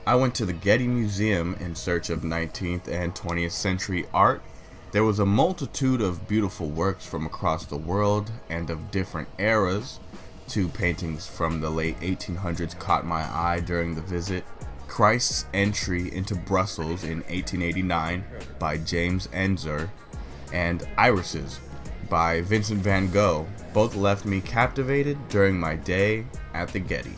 I went to the Getty Museum in search of 19th and 20th century art. There was a multitude of beautiful works from across the world and of different eras. Two paintings from the late 1800s caught my eye during the visit. Christ's Entry into Brussels in 1889 by James Ensor and Irises by Vincent van Gogh both left me captivated during my day at the Getty.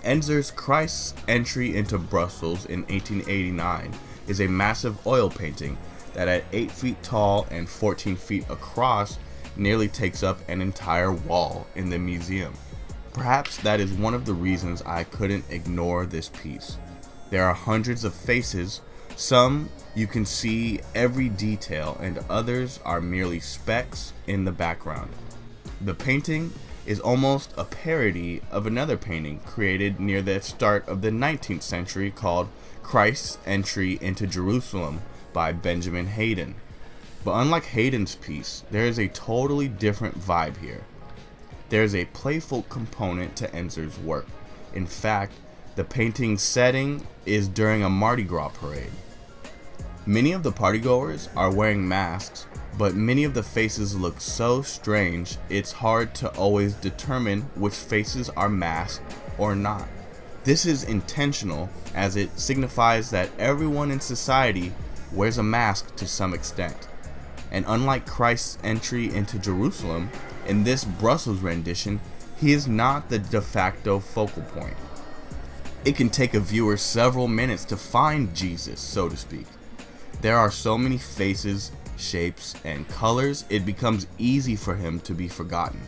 Ensor's Christ's Entry into Brussels in 1889 is a massive oil painting that at 8 feet tall and 14 feet across nearly takes up an entire wall in the museum. Perhaps that is one of the reasons I couldn't ignore this piece. There are hundreds of faces, some you can see every detail and others are merely specks in the background. The painting is almost a parody of another painting created near the start of the 19th century called Christ's Entry into Jerusalem by Benjamin Haydon. But unlike Haydon's piece, there is a totally different vibe here. There is a playful component to Ensor's work. In fact, the painting's setting is during a Mardi Gras parade. Many of the partygoers are wearing masks, but many of the faces look so strange it's hard to always determine which faces are masked or not. This is intentional as it signifies that everyone in society wears a mask to some extent. And unlike Christ's Entry into Jerusalem, in this Brussels rendition, he is not the de facto focal point. It can take a viewer several minutes to find Jesus, so to speak. There are so many faces, shapes, and colors, it becomes easy for him to be forgotten.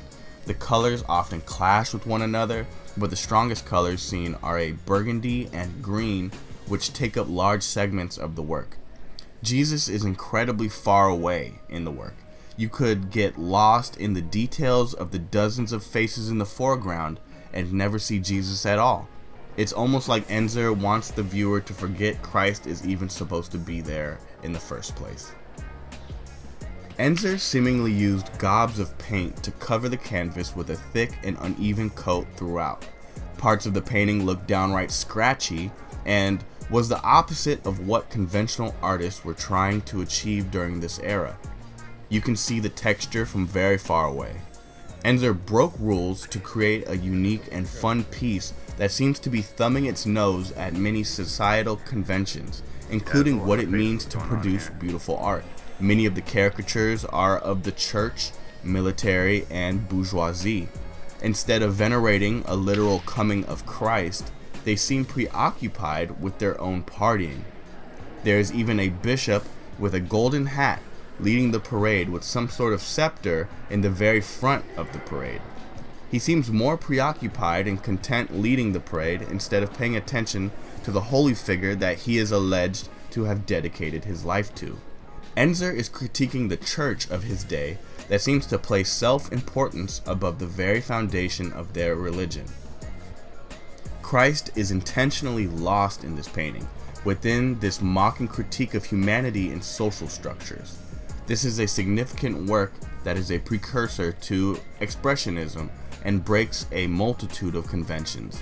The colors often clash with one another, but the strongest colors seen are a burgundy and green, which take up large segments of the work. Jesus is incredibly far away in the work. You could get lost in the details of the dozens of faces in the foreground and never see Jesus at all. It's almost like Ensor wants the viewer to forget Christ is even supposed to be there in the first place. Ensor seemingly used gobs of paint to cover the canvas with a thick and uneven coat throughout. Parts of the painting looked downright scratchy and was the opposite of what conventional artists were trying to achieve during this era. You can see the texture from very far away. Ensor broke rules to create a unique and fun piece that seems to be thumbing its nose at many societal conventions, including what it means to produce beautiful art. Many of the caricatures are of the church, military, and bourgeoisie. Instead of venerating a literal coming of Christ, they seem preoccupied with their own partying. There is even a bishop with a golden hat leading the parade with some sort of scepter in the very front of the parade. He seems more preoccupied and content leading the parade instead of paying attention to the holy figure that he is alleged to have dedicated his life to. Ensor is critiquing the church of his day that seems to place self-importance above the very foundation of their religion. Christ is intentionally lost in this painting, within this mocking critique of humanity and social structures. This is a significant work that is a precursor to Expressionism and breaks a multitude of conventions.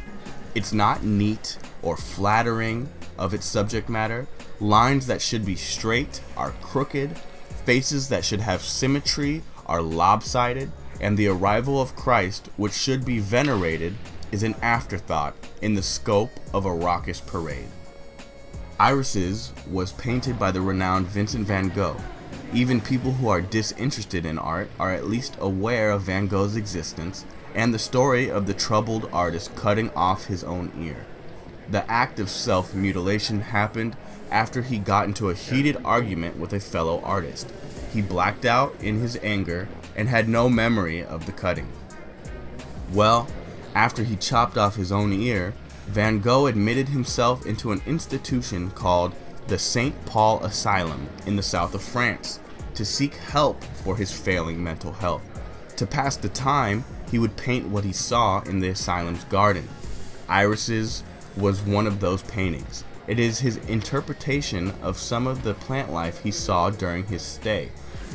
It's not neat or flattering of its subject matter. Lines that should be straight are crooked, faces that should have symmetry are lopsided, and the arrival of Christ, which should be venerated, is an afterthought in the scope of a raucous parade. Irises was painted by the renowned Vincent van Gogh. Even people who are disinterested in art are at least aware of Van Gogh's existence and the story of the troubled artist cutting off his own ear. The act of self-mutilation happened after he got into a heated argument with a fellow artist. He blacked out in his anger and had no memory of the cutting. Well, after he chopped off his own ear, Van Gogh admitted himself into an institution called the St. Paul Asylum in the south of France to seek help for his failing mental health. To pass the time, he would paint what he saw in the asylum's garden. Irises was one of those paintings. It is his interpretation of some of the plant life he saw during his stay.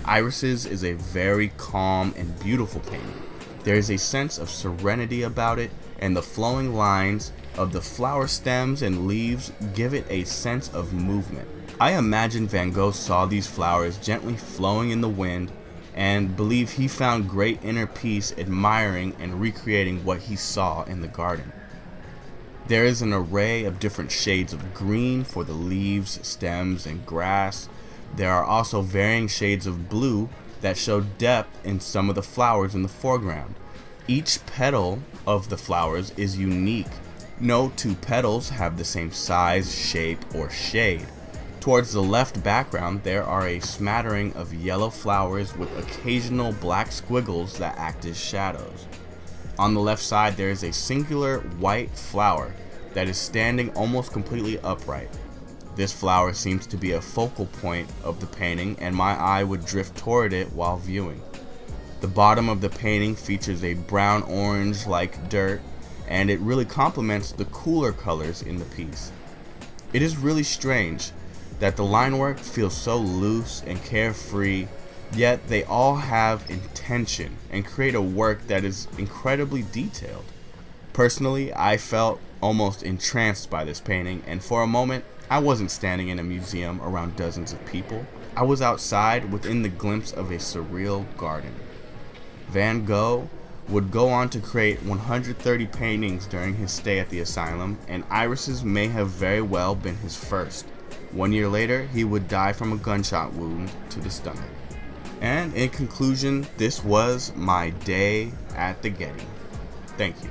Irises is a very calm and beautiful painting. There is a sense of serenity about it, and the flowing lines of the flower stems and leaves give it a sense of movement. I imagine Van Gogh saw these flowers gently flowing in the wind and believe he found great inner peace admiring and recreating what he saw in the garden. There is an array of different shades of green for the leaves, stems, and grass. There are also varying shades of blue that show depth in some of the flowers in the foreground. Each petal of the flowers is unique. No two petals have the same size, shape, or shade. Towards the left background, there are a smattering of yellow flowers with occasional black squiggles that act as shadows. On the left side, there is a singular white flower that is standing almost completely upright. This flower seems to be a focal point of the painting, and my eye would drift toward it while viewing. The bottom of the painting features a brown-orange like dirt, and it really complements the cooler colors in the piece. It is really strange that the line work feels so loose and carefree, yet they all have intention and create a work that is incredibly detailed. Personally, I felt almost entranced by this painting, and for a moment, I wasn't standing in a museum around dozens of people. I was outside within the glimpse of a surreal garden. Van Gogh would go on to create 130 paintings during his stay at the asylum, and irises may have very well been his first. 1 year later, he would die from a gunshot wound to the stomach. And in conclusion, this was my day at the Getty. Thank you.